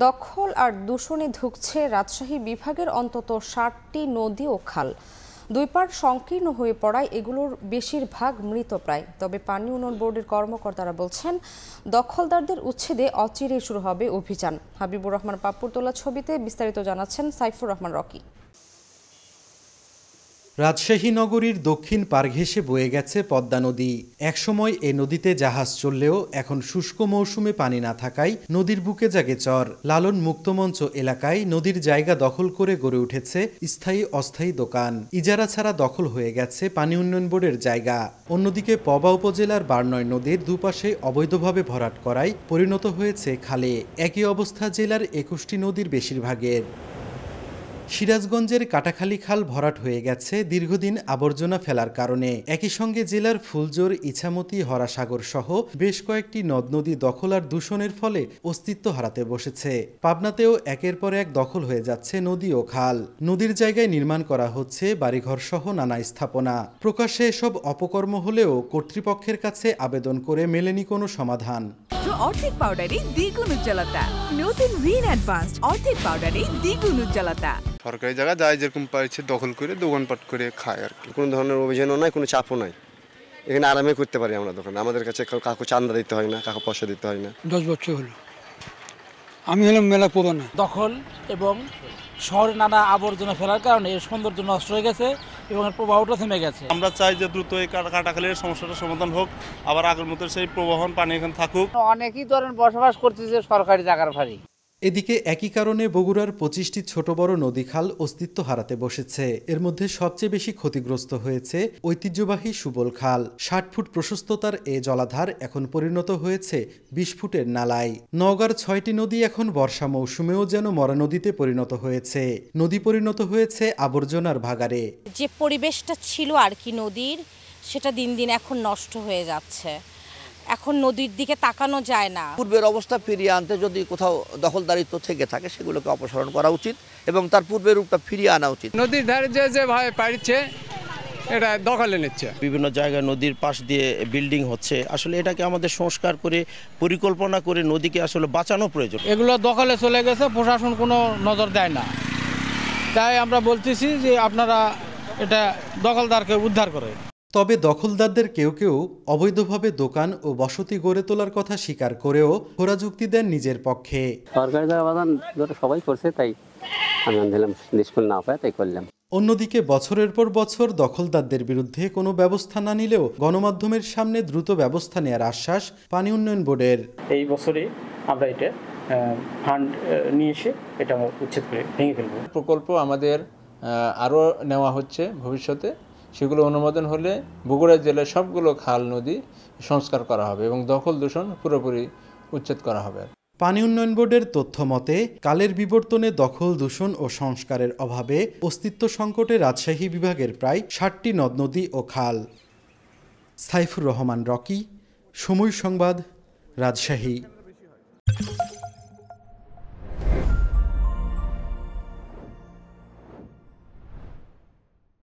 দখল আর দূষণে ধুঁকছে রাজশাহী বিভাগের অন্তত ৬০টি নদী ও খাল। দুই পাড় সংকীর্ণ হয়ে পড়ায় এগুলোর বেশিরভাগ মৃতপ্রায়। তবে পানি উন্নয়ন বোর্ডের কর্মকর্তারা বলছেন, দখলদারদের উচ্ছেদে অচিরেই শুরু হবে অভিযান। হাবিবুর রহমান পাপ্পুর তোলা ছবিতে বিস্তারিত জানাচ্ছেন সাইফুর রহমান রকি। রাজশাহী নগরীর দক্ষিণ পাড় ঘেঁষে বয়ে গেছে পদ্মা নদী। একসময় এ নদীতে জাহাজ চললেও এখন শুষ্ক মৌসুমে পানি না থাকায় নদীর বুকে জাগে চর। লালন মুক্তমঞ্চ এলাকায় নদীর জায়গা দখল করে গড়ে উঠেছে স্থায়ী অস্থায়ী দোকান। ইজারা ছাড়া দখল হয়ে গেছে পানি উন্নয়ন বোর্ডের জায়গা। অন্যদিকে পবা উপজেলার বারনয় নদীর দুপাশে অবৈধভাবে ভরাট করায় পরিণত হয়েছে খালে। একই অবস্থা জেলার ২১টি নদীর বেশিরভাগের। সিরাজগঞ্জের কাটাখালী খাল ভরাট হয়ে গেছে দীর্ঘদিন আবর্জনা ফেলার কারণে। একই সঙ্গে জেলার ফুলজোর, ইছামতি, হরাসাগর সহ বেশ কয়েকটি নদ নদী দখল আর দূষণের ফলে অস্তিত্ব হারাতে বসেছে। পাবনাতেও একের পর এক দখল হয়ে যাচ্ছে নদী ও খাল। নদীর জায়গায় নির্মাণ করা হচ্ছে বাড়িঘর সহ নানা স্থাপনা। প্রকাশ্যে এসব অপকর্ম হলেও কর্তৃপক্ষের কাছে আবেদন করে মেলেনি কোনো সমাধান। অর্ধেক পাউডারে দ্বিগুণ উজ্জ্বলতা। নতুন রিন অ্যাডভান্সড অর্ধেক পাউডারে দ্বিগুণ উজ্জ্বলতা। সরকারি জায়গা যায় যেরকম পাইছে দখল করে দোকানপাট করে খায় আর কি। কোনো ধরনের অভিযানও নাই, কোনো চাপও নাই। এখানে আরামে করতে পারি আমরা দোকান। আমাদের কাছে কাউকে চান্দা দিতে হয় না, কাউকে পয়সা দিতে হয় না। 10 বছর হলো আমি হলাম মেলা পুরোনো। দখল এবং শহরে নানা আবর্জনা ফেলার কারণে এর সৌন্দর্য নষ্ট হয়ে গেছে এবং এর প্রবাহটা থেমে গেছে। আমরা চাই যে দ্রুত এই কাটাখালীর সমস্যাটা সমাধান হোক, আবার আগের মতো সেই প্রবাহন পানি এখানে থাকুক। অনেকেই ধরেন বসবাস করতেছে সরকারি জায়গার ভারী। এদিকে একই কারণে বগুড়ার 25টি ছোট বড় নদী খাল অস্তিত্ব হারাতে বসেছে। এর মধ্যে সবচেয়ে বেশি ক্ষতিগ্রস্ত হয়েছে ঐতিহ্যবাহী সুবল খাল। 60 ফুট প্রশস্ততার এ জলাধার এখন পরিণত হয়েছে 20 ফুটের নালায়। নওগাঁর 6টি নদী এখন বর্ষা মৌসুমেও যেন মরা নদীতে পরিণত হয়েছে। নদী পরিণত হয়েছে আবর্জনার ভাগাড়ে। যে পরিবেশটা ছিল আর কি নদীর, সেটা দিন দিন এখন নষ্ট হয়ে যাচ্ছে। এখন নদীর দিকে তাকানো যায় না। পূর্বের অবস্থা ফিরিয়ে আনতে যদি কোথাও দখলদারিত্ব থেকে থাকে সেগুলোকে অপসারণ করা উচিত এবং তার পূর্বের রূপটা ফিরিয়ে আনা উচিত। নদীর ধারে যে ভাই পাড়ছে এটা দখলে নিচ্ছে। বিভিন্ন জায়গায় নদীর পাশ দিয়ে বিল্ডিং হচ্ছে। আসলে এটাকে আমাদের সংস্কার করে পরিকল্পনা করে নদীকে আসলে বাঁচানো প্রয়োজন। এগুলো দখলে চলে গেছে, প্রশাসন কোনো নজর দেয় না। তাই আমরা বলতেছি যে আপনারা এটা দখলদারকে উদ্ধার করে। তবে দখলদারদের কেউ কেউ অবৈধভাবে দোকান ও বসতি গড়ে তোলার কথা স্বীকার করেও খোরা যুক্তি দেন নিজের পক্ষে। সরকারি জায়গা বাগান সবাই করছে, তাই আমি দিলাম নিষ্ফল না পায় তাই করলাম। অন্যদিকে বছরের পর বছর দখলদারদের বিরুদ্ধে কোনো ব্যবস্থা না নিলেও গণমাধ্যমের সামনে দ্রুত ব্যবস্থা নেওয়ার আশ্বাস পানি উন্নয়ন বোর্ডের। এই বছরে আমরা এটা ফান্ড নিয়ে এসে এটা উচ্ছেদ করে ভেঙে ফেলব। প্রকল্প আমাদের আরও নেওয়া হচ্ছে ভবিষ্যতে। সেগুলো অনুমোদন হলে বগুড়া জেলার সবগুলো খাল নদী সংস্কার করা হবে এবং দখল দূষণ পুরোপুরি উচ্ছেদ করা হবে। পানি উন্নয়ন বোর্ডের তথ্য মতে কালের বিবর্তনে দখল, দূষণ ও সংস্কারের অভাবে অস্তিত্ব সংকটে রাজশাহী বিভাগের প্রায় 60টি নদ নদী ও খাল। সাইফুর রহমান রকি, সময় সংবাদ, রাজশাহী।